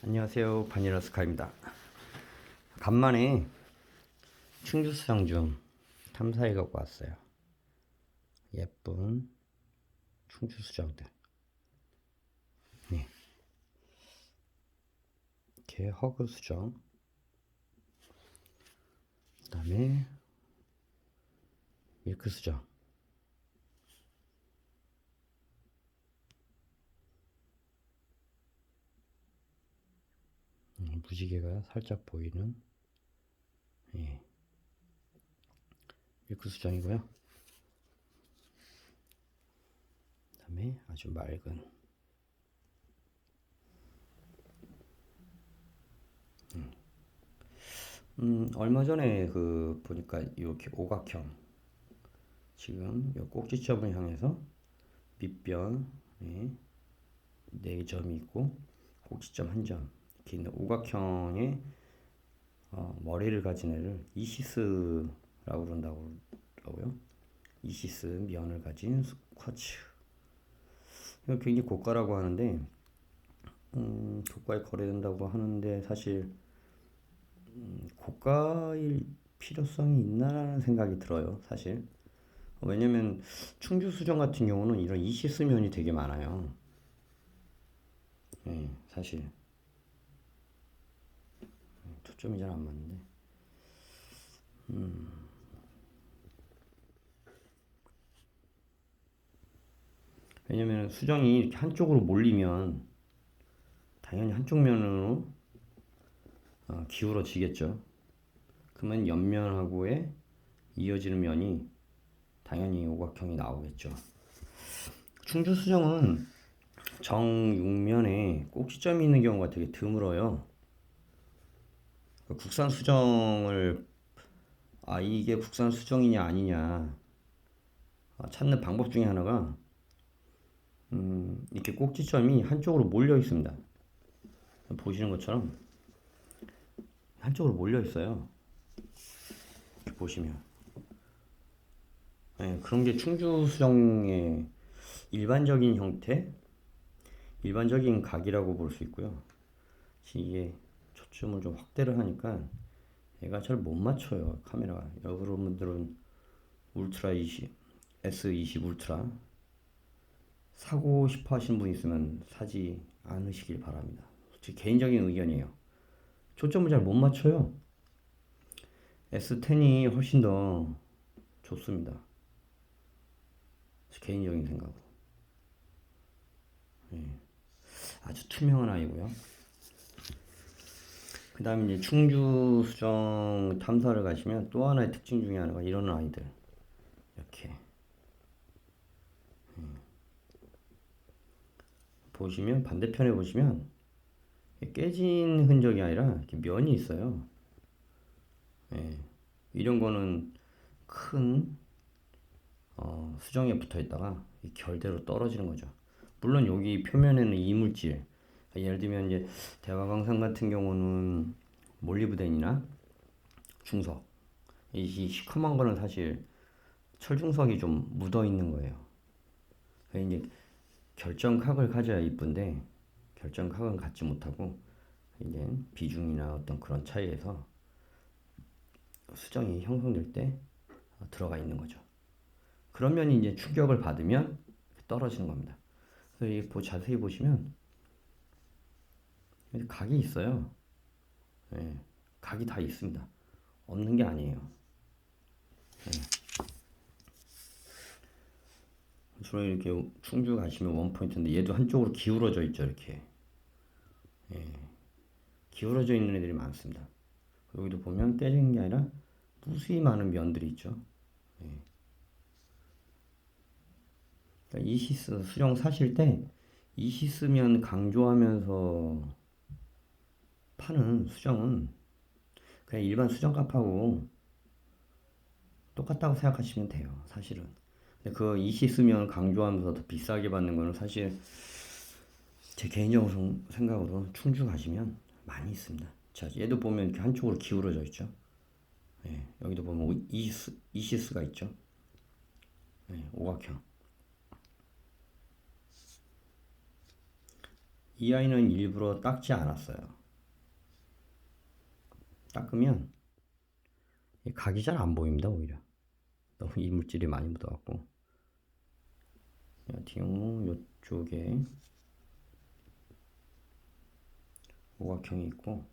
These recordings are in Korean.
안녕하세요, 바닐라 스카이입니다. 간만에 충주수정 좀 탐사해 갖고 왔어요. 예쁜 충주수정들. 네, 이렇게 허그 수정, 그다음에 밀크 수정. 무지개가 살짝 보이는 예, 밀크 수정이고요. 그다음에 아주 맑은 얼마 전에 그 보니까 이렇게 오각형 지금 요 꼭지점을 향해서 밑변 예, 4점이 있고 꼭지점 1점 이렇게 있는 오각형의 머리를 가진 애를 이시스라고 그런다고 그러고요. 이시스 면을 가진 쿼츠. 이거 굉장히 고가라고 하는데 고가에 거래된다고 하는데 사실 고가일 필요성이 있나라는 생각이 들어요. 사실 왜냐면 충주 수정 같은 경우는 이런 이시스 면이 되게 많아요. 예, 사실 초점이 잘 안 맞는데 왜냐면 수정이 이렇게 한쪽으로 몰리면 당연히 한쪽 면으로 기울어지겠죠. 그러면 옆면하고의 이어지는 면이 당연히 오각형이 나오겠죠. 충주 수정은 정육면에 꼭지점이 있는 경우가 되게 드물어요. 국산 수정을 이게 국산 수정이냐 아니냐 찾는 방법 중에 하나가 이렇게 꼭지점이 한쪽으로 몰려 있습니다. 보시는 것처럼 한쪽으로 몰려 있어요. 이렇게 보시면 네, 그런 게 충주 수정의 일반적인 형태, 일반적인 각이라고 볼 수 있고요. 이게 초점을 좀 확대를 하니까 얘가 잘 못 맞춰요, 카메라가. 여러분들은 울트라 20, S20 울트라 사고 싶어 하시는 분 있으면 사지 않으시길 바랍니다. 제 개인적인 의견이에요. 초점을 잘 못 맞춰요. S10이 훨씬 더 좋습니다. 제 개인적인 생각으로. 예. 아주 투명한 아이고요. 그 다음에 이제 충주 수정 탐사를 가시면 또 하나의 특징 중에 하나가 이런 아이들. 이렇게. 보시면, 반대편에 보시면 깨진 흔적이 아니라 이렇게 면이 있어요. 예. 이런 거는 큰 수정에 붙어 있다가 결대로 떨어지는 거죠. 물론 여기 표면에는 이물질, 예를 들면 이제 대화광산 같은 경우는 몰리브덴이나 중석, 이 시커먼 거는 사실 철중석이 좀 묻어 있는 거예요. 이제 결정각을 가져야 이쁜데 결정각은 갖지 못하고 이제 비중이나 어떤 그런 차이에서 수정이 형성될 때 들어가 있는 거죠. 그러면 이제 충격을 받으면 떨어지는 겁니다. 그래서 이 자세히 보시면 각이 있어요. 예, 각이 다 있습니다. 없는 게 아니에요. 예. 주로 이렇게 충주 가시면 원포인트인데 얘도 한쪽으로 기울어져 있죠. 이렇게 기울어져 있는 애들이 많습니다. 여기도 보면 떼진 게 아니라 무수히 많은 면들이 있죠. 그러니까 이시스 수정 사실 때 이시스면 강조하면서 파는 수정은 그냥 일반 수정값하고 똑같다고 생각하시면 돼요. 사실은. 근데 그 이시스면 강조하면서 더 비싸게 받는 거는 사실 제 개인적으로 생각으로 충주 가시면 많이 있습니다. 자, 얘도 보면 이렇게 한쪽으로 기울어져 있죠. 예, 여기도 보면 이시스가 있죠. 예, 오각형. 이 아이는 일부러 닦지 않았어요. 닦으면 이 각이 잘 안 보입니다. 오히려 너무 이물질이 많이 묻어갖고. 같은 경우 이쪽에 오각형이 있고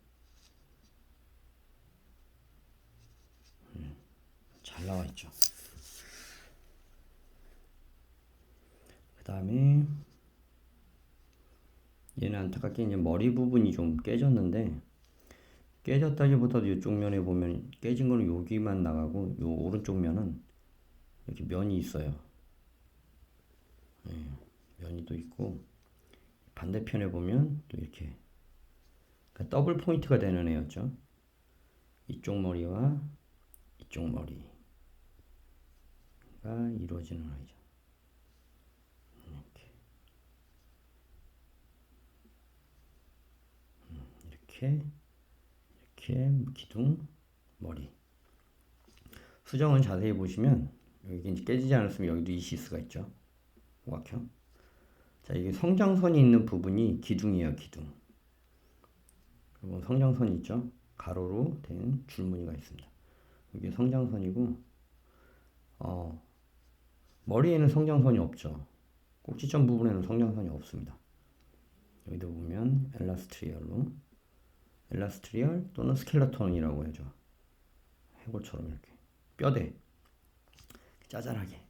잘 나와 있죠. 그 다음에 얘는 안타깝게 이제 머리 부분이 좀 깨졌는데, 깨졌다기보다도 이쪽 면에 보면 깨진 거는 여기만 나가고 요 오른쪽 면은 이렇게 면이 있어요. 면이 또 있고, 반대편에 보면 또 이렇게, 그러니까 더블 포인트가 되는 애였죠. 이쪽 머리와 이쪽 머리가 이루어지는 아이죠. 이렇게 이렇게 기둥 머리. 수정은 자세히 보시면 여기 이제 깨지지 않았으면 여기도 이시스가 있죠. 오각형. 자, 이게 성장선이 있는 부분이 기둥이에요, 기둥. 그리고 성장선이 있죠. 가로로 된 줄무늬가 있습니다. 이게 성장선이고, 머리에는 성장선이 없죠. 꼭지점 부분에는 성장선이 없습니다. 여기도 보면 엘라스트리얼 또는 스켈레톤이라고 하죠. 해골처럼 이렇게 뼈대 짜잘하게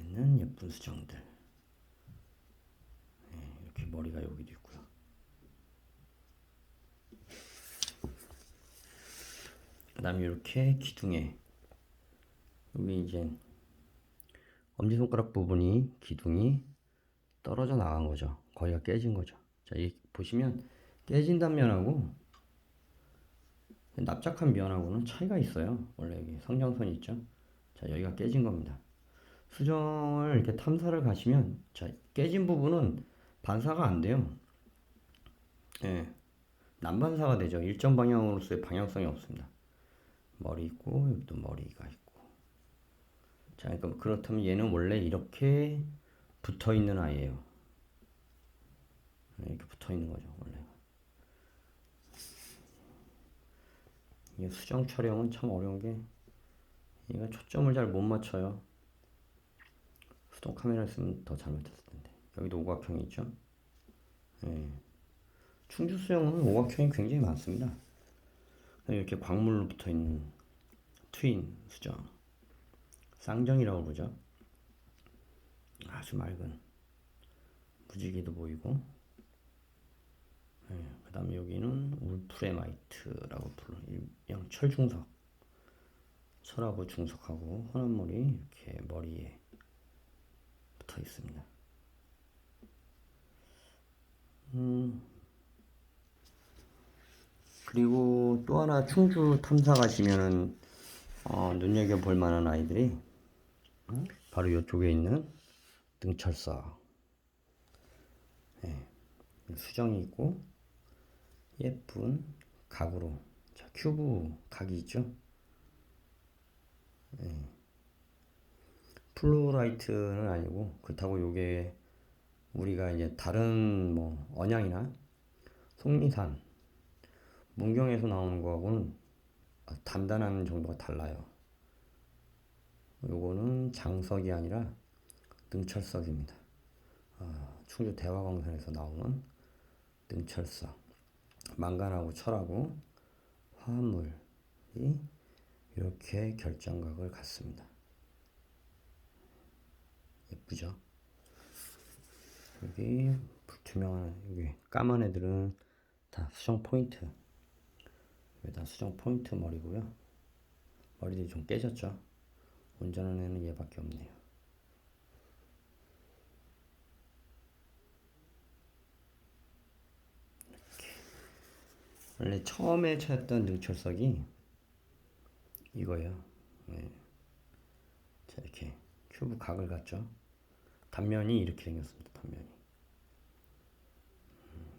있는 예쁜 수정들. 이렇게 머리가 여기도 있고요. 그 다음에 이렇게 기둥에 여기 이제 엄지손가락 부분이 기둥이 떨어져 나간 거죠. 거기가 깨진 거죠. 자, 이 보시면 깨진 단면하고 납작한 면하고는 차이가 있어요. 원래 여기 성장선이 있죠. 자, 여기가 깨진 겁니다. 수정을 이렇게 탐사를 가시면, 자, 깨진 부분은 반사가 안 돼요. 예, 난반사가 되죠. 일정 방향으로서의 방향성이 없습니다. 머리 있고 여기도 머리가 있고. 자, 그러니까 그렇다면 얘는 원래 이렇게 붙어 있는 아이예요. 이렇게 붙어 있는 거죠, 원래. 이 수정 촬영은 참 어려운 게 얘가 초점을 잘 못 맞춰요. 수동 카메라 쓰면 더 잘 맞췄을 텐데. 여기도 오각형이 있죠. 예. 충주 수영은 오각형이 굉장히 많습니다. 이렇게 광물로 붙어 있는 트윈 수정, 쌍정이라고 그러죠. 아주 맑은 무지개도 보이고, 그 다음에 여기는 울프레마이트라고 부르는 일명 철중석, 철하고 중석하고 혼합물이 이렇게 머리에 붙어 있습니다. 그리고 또 하나 충주 탐사 가시면은 눈여겨볼 만한 아이들이 바로 이쪽에 있는 등철석. 수정이 있고 예쁜 각으로, 자, 큐브 각이 있죠. 플로라이트는 아니고, 그렇다고 요게 우리가 이제 다른 뭐 언양이나 속리산, 문경에서 나오는 거하고는 단단한 정도가 달라요. 요거는 장석이 아니라 능철석입니다. 충주 대화광산에서 나오는 능철석. 망간하고 철하고 화합물이 이렇게 결정각을 갖습니다. 예쁘죠? 여기 불투명한, 여기 까만 애들은 다 수정 포인트. 여기 다 수정 포인트 머리고요. 머리들이 좀 깨졌죠? 운전하는 애는 얘밖에 없네요. 이렇게. 원래 처음에 찾았던 능철석이 이거예요. 네. 자, 이렇게 큐브 각을 갖죠. 단면이 이렇게 생겼습니다. 단면이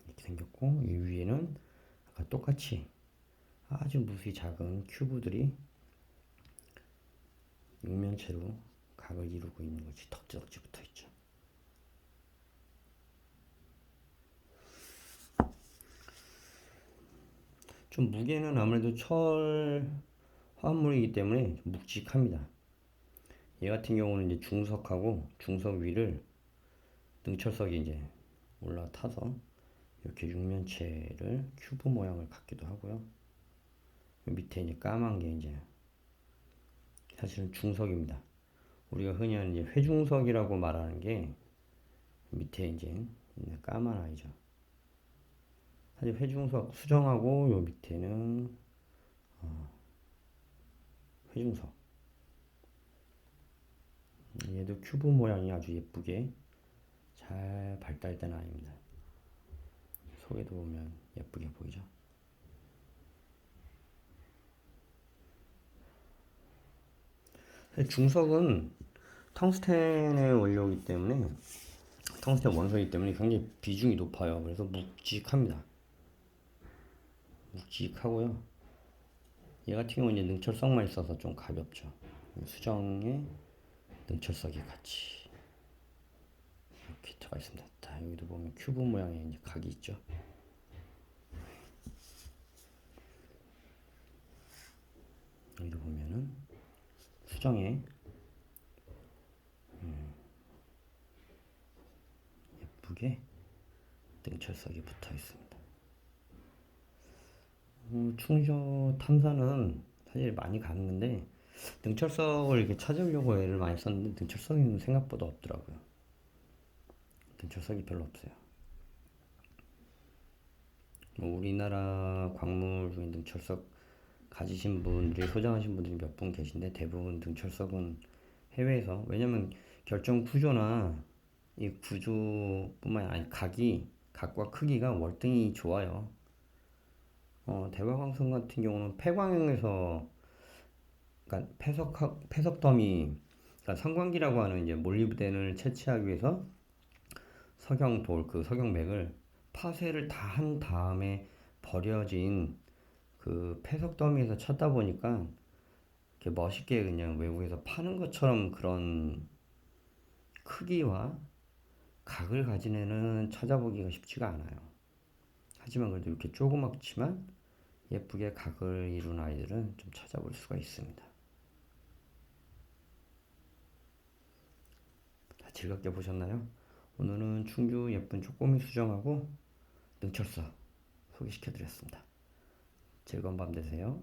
이렇게 생겼고, 이 위에는 아까 똑같이 아주 무수히 작은 큐브들이 육면체로 각을 이루고 있는 것이 덕지덕지 붙어 있죠. 좀 무게는 아무래도 철 화합물이기 때문에 좀 묵직합니다. 얘 같은 경우는 이제 중석하고 중석 위를 능철석이 이제 올라타서 이렇게 육면체를 큐브 모양을 갖기도 하고요. 밑에 이제 까만 게 이제 사실은 중석입니다. 우리가 흔히 하는 이제 회중석이라고 말하는 게 밑에 이제 까만 아이죠. 사실 회중석 수정하고 요 밑에는 회중석. 얘도 큐브 모양이 아주 예쁘게 잘 발달된 아이입니다. 속에도 보면 예쁘게 보이죠. 사실 중석은 텅스텐의 원료이기 때문에 텅스텐 원소이기 때문에 굉장히 비중이 높아요. 그래서 묵직합니다. 묵직하고요. 얘 같은 경우는 이제 능철석만 있어서 좀 가볍죠. 수정에 능철석이 같이 이렇게 들어가 있습니다. 자, 여기도 보면 큐브 모양의 이제 각이 있죠. 여기도 보면은 수정에 예쁘게 능철석이 붙어 있습니다. 충저 탐사는 사실 많이 갔는데 능철석을 이렇게 찾으려고 애를 많이 썼는데 능철석이 생각보다 없더라고요. 능철석이 별로 없어요. 뭐 우리나라 광물 중에 능철석 가지신 분들이 소장하신 분들이 몇 분 계신데 대부분 능철석은 해외에서 왜냐면 결정 구조나 이 구조뿐만 아니라 각과 크기가 월등히 좋아요. 대화광선 같은 경우는 폐광형에서 그러니까 폐석덤이 그러니까 성광기라고 하는 이제 몰리브덴을 채취하기 위해서 석영돌 그 석영맥을 파쇄를 다 한 다음에 버려진 그 폐석더미에서 찾다 보니까 이렇게 멋있게 그냥 외국에서 파는 것처럼 그런 크기와 각을 가진 애는 찾아보기가 쉽지가 않아요. 하지만 그래도 이렇게 조그맣지만 예쁘게 각을 이룬 아이들은 좀 찾아볼 수가 있습니다. 다 즐겁게 보셨나요? 오늘은 충주 예쁜 쪼꼬미 수정하고 능철서 소개시켜드렸습니다. 즐거운 밤 되세요.